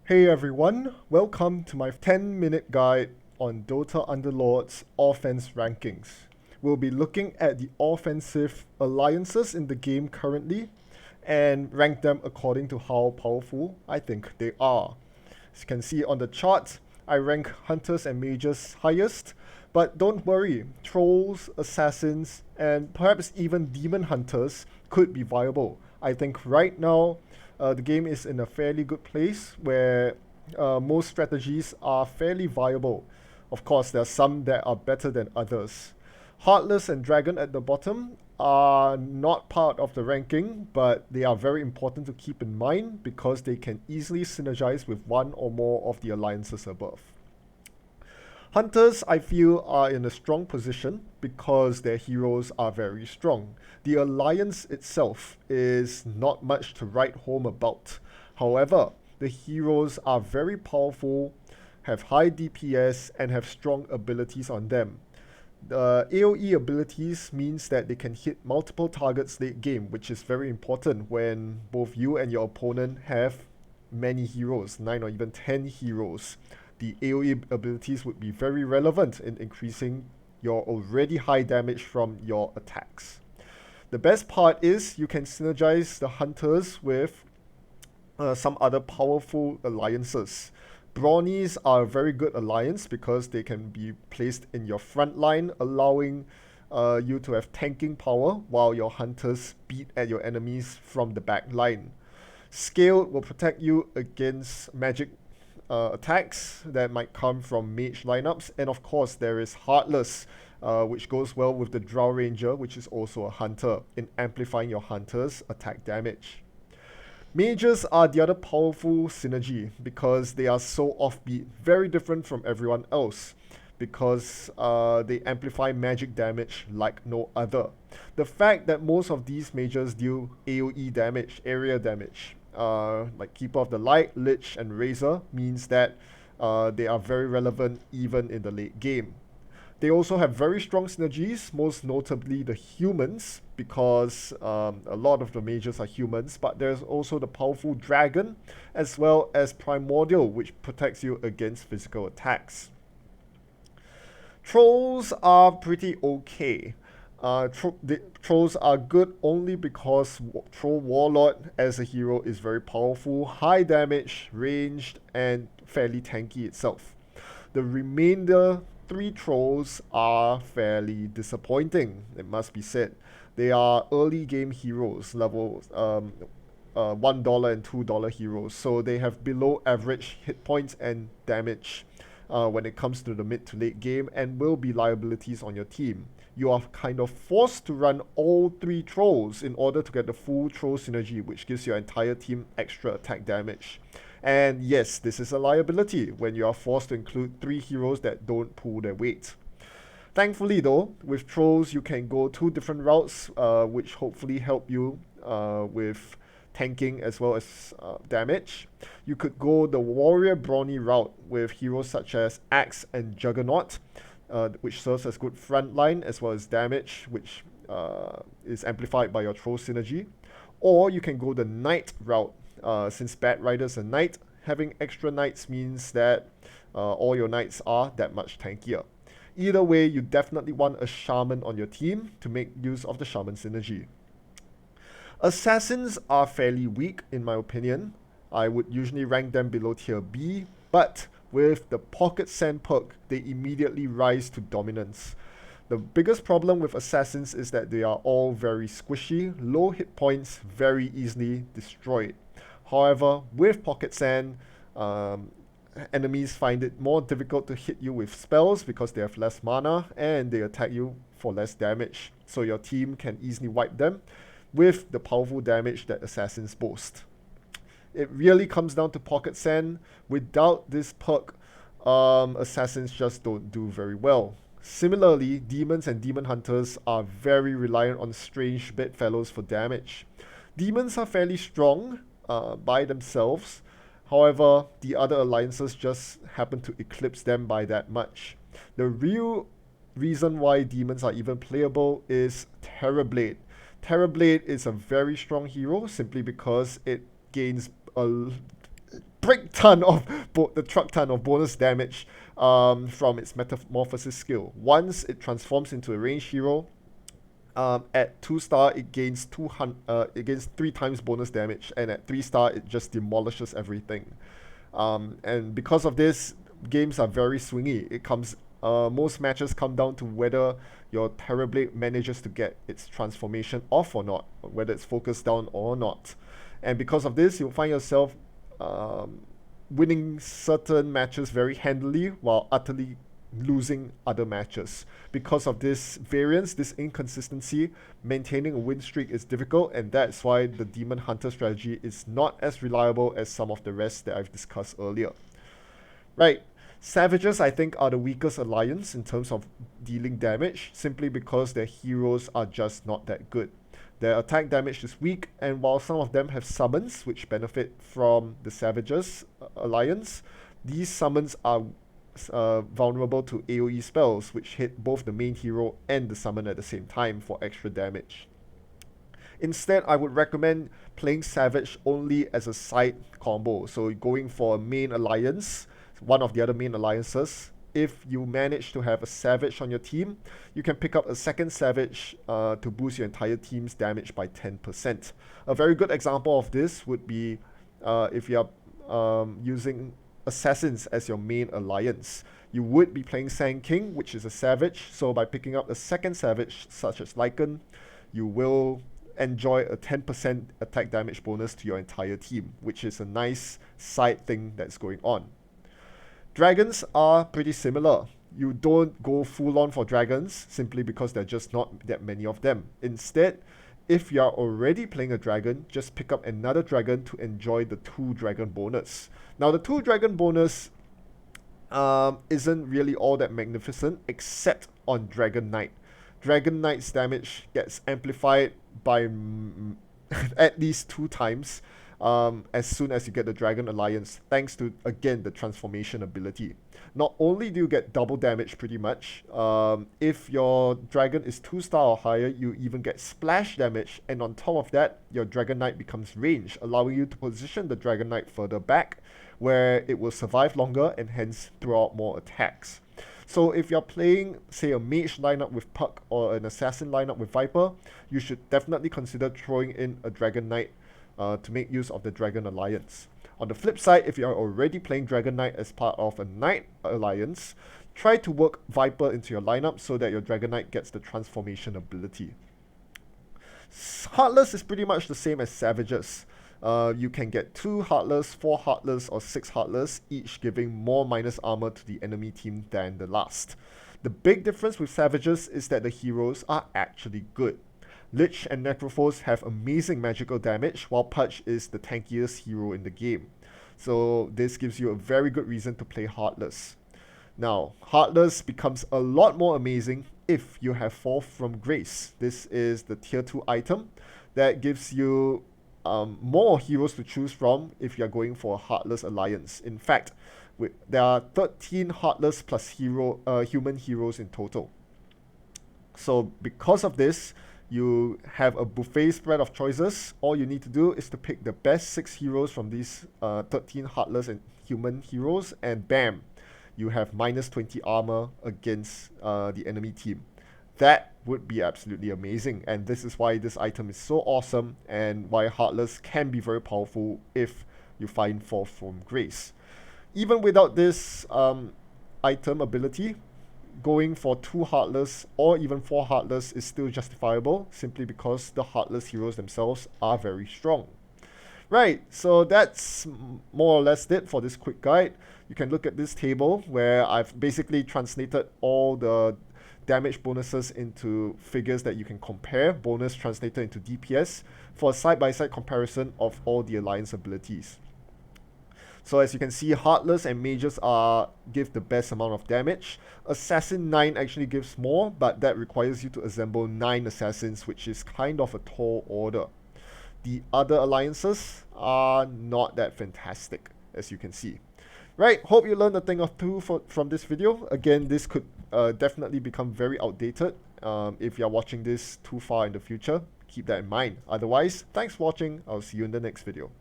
Hey everyone, welcome to my 10-minute guide on Dota Underlords offense rankings. We'll be looking at the offensive alliances in the game currently and rank them according to how powerful I think they are. As you can see on the chart, I rank hunters and mages highest, but don't worry, trolls, assassins, and perhaps even demon hunters could be viable. I think right now the game is in a fairly good place where most strategies are fairly viable. Of course, there are some that are better than others. Heartless and Dragon at the bottom are not part of the ranking, but they are very important to keep in mind because they can easily synergize with one or more of the alliances above. Hunters, I feel, are in a strong position because their heroes are very strong. The alliance itself is not much to write home about. However, the heroes are very powerful, have high DPS, and have strong abilities on them. The AoE abilities means that they can hit multiple targets late game, which is very important when both you and your opponent have many heroes, 9 or even 10 heroes. The AoE abilities would be very relevant in increasing your already high damage from your attacks. The best part is you can synergize the hunters with some other powerful alliances. Brawnies are a very good alliance because they can be placed in your front line, allowing you to have tanking power while your hunters beat at your enemies from the back line. Scaled will protect you against magic attacks that might come from mage lineups, and of course there is Heartless, which goes well with the Drow Ranger, which is also a hunter, in amplifying your hunter's attack damage. Mages are the other powerful synergy because they are so offbeat, very different from everyone else because they amplify magic damage like no other. The fact that most of these mages deal AoE damage, area damage, like Keeper of the Light, Lich, and Razor, means that they are very relevant even in the late game. They also have very strong synergies, most notably the humans, because a lot of the mages are humans, but there's also the powerful dragon, as well as Primordial, which protects you against physical attacks. Trolls are pretty okay. The trolls are good only because Troll Warlord as a hero is very powerful, high damage, ranged, and fairly tanky itself. The remainder three trolls are fairly disappointing, it must be said. They are early game heroes, level $1 and $2 heroes, so they have below average hit points and damage when it comes to the mid to late game and will be liabilities on your team. You are kind of forced to run all three trolls in order to get the full troll synergy, which gives your entire team extra attack damage. And yes, this is a liability when you are forced to include three heroes that don't pull their weight. Thankfully though, with trolls you can go two different routes, which hopefully help you with tanking as well as damage. You could go the warrior brawny route with heroes such as Axe and Juggernaut, which serves as good frontline as well as damage, which is amplified by your troll synergy. Or you can go the knight route, since Bad Rider's a knight, having extra knights means that all your knights are that much tankier. Either way, you definitely want a shaman on your team to make use of the shaman synergy. Assassins are fairly weak in my opinion. I would usually rank them below tier B, but with the Pocket Sand perk, they immediately rise to dominance. The biggest problem with assassins is that they are all very squishy, low hit points, very easily destroyed. However, with Pocket Sand, enemies find it more difficult to hit you with spells because they have less mana and they attack you for less damage. So your team can easily wipe them with the powerful damage that assassins boast. It really comes down to Pocket Sand. Without this perk, assassins just don't do very well. Similarly, demons and demon hunters are very reliant on strange bedfellows for damage. Demons are fairly strong by themselves. However, the other alliances just happen to eclipse them by that much. The real reason why demons are even playable is Terrorblade. Terrorblade is a very strong hero simply because it gains a the truck ton of bonus damage from its Metamorphosis skill. Once it transforms into a ranged hero, at 2-star it gains 3 times bonus damage, and at 3-star it just demolishes everything. And because of this, games are very swingy. Most matches come down to whether your Terrorblade manages to get its transformation off or not, whether it's focused down or not. And because of this, you'll find yourself winning certain matches very handily while utterly losing other matches. Because of this variance, this inconsistency, maintaining a win streak is difficult, and that's why the Demon Hunter strategy is not as reliable as some of the rest that I've discussed earlier. Right, Savages I think are the weakest alliance in terms of dealing damage, simply because their heroes are just not that good. Their attack damage is weak, and while some of them have summons which benefit from the Savages alliance, these summons are vulnerable to AoE spells which hit both the main hero and the summon at the same time for extra damage. Instead, I would recommend playing Savage only as a side combo, so going for a main alliance, one of the other main alliances. If you manage to have a Savage on your team, you can pick up a second Savage to boost your entire team's damage by 10%. A very good example of this would be if you are using Assassins as your main alliance. You would be playing Sand King, which is a Savage, so by picking up a second Savage such as Lycan, you will enjoy a 10% attack damage bonus to your entire team, which is a nice side thing that's going on. Dragons are pretty similar. You don't go full on for dragons simply because there are just not that many of them. Instead, if you are already playing a dragon, just pick up another dragon to enjoy the 2 dragon bonus. Now the 2 dragon bonus isn't really all that magnificent except on Dragon Knight. Dragon Knight's damage gets amplified by at least 2 times as soon as you get the Dragon Alliance, thanks to, again, the transformation ability. Not only do you get double damage pretty much, if your dragon is 2-star or higher, you even get splash damage, and on top of that, your Dragon Knight becomes ranged, allowing you to position the Dragon Knight further back, where it will survive longer and hence throw out more attacks. So if you're playing, say, a mage lineup with Puck or an assassin lineup with Viper, you should definitely consider throwing in a Dragon Knight to make use of the Dragon Alliance. On the flip side, if you are already playing Dragon Knight as part of a Knight Alliance, try to work Viper into your lineup so that your Dragon Knight gets the transformation ability. Heartless is pretty much the same as Savages. You can get 2 Heartless, 4 Heartless, or 6 Heartless, each giving more minus armor to the enemy team than the last. The big difference with Savages is that the heroes are actually good. Lich and Necrophos have amazing magical damage, while Pudge is the tankiest hero in the game. So this gives you a very good reason to play Heartless. Now, Heartless becomes a lot more amazing if you have Fall from Grace. This is the tier 2 item that gives you more heroes to choose from if you're going for a Heartless alliance. In fact, there are 13 Heartless plus human heroes in total. So because of this, you have a buffet spread of choices. All you need to do is to pick the best 6 heroes from these 13 Heartless and human heroes, and bam, you have minus 20 armor against the enemy team. That would be absolutely amazing, and this is why this item is so awesome and why Heartless can be very powerful if you find Fall from Grace. Even without this item ability, going for 2 Heartless or even 4 Heartless is still justifiable, simply because the Heartless heroes themselves are very strong. Right, so that's more or less it for this quick guide. You can look at this table where I've basically translated all the damage bonuses into figures that you can compare, bonus translated into DPS, for a side-by-side comparison of all the alliance abilities. So as you can see, Heartless and Mages give the best amount of damage. Assassin 9 actually gives more, but that requires you to assemble 9 Assassins, which is kind of a tall order. The other alliances are not that fantastic, as you can see. Right, hope you learned a thing or two from this video. Again, this could definitely become very outdated if you're watching this too far in the future. Keep that in mind. Otherwise, thanks for watching. I'll see you in the next video.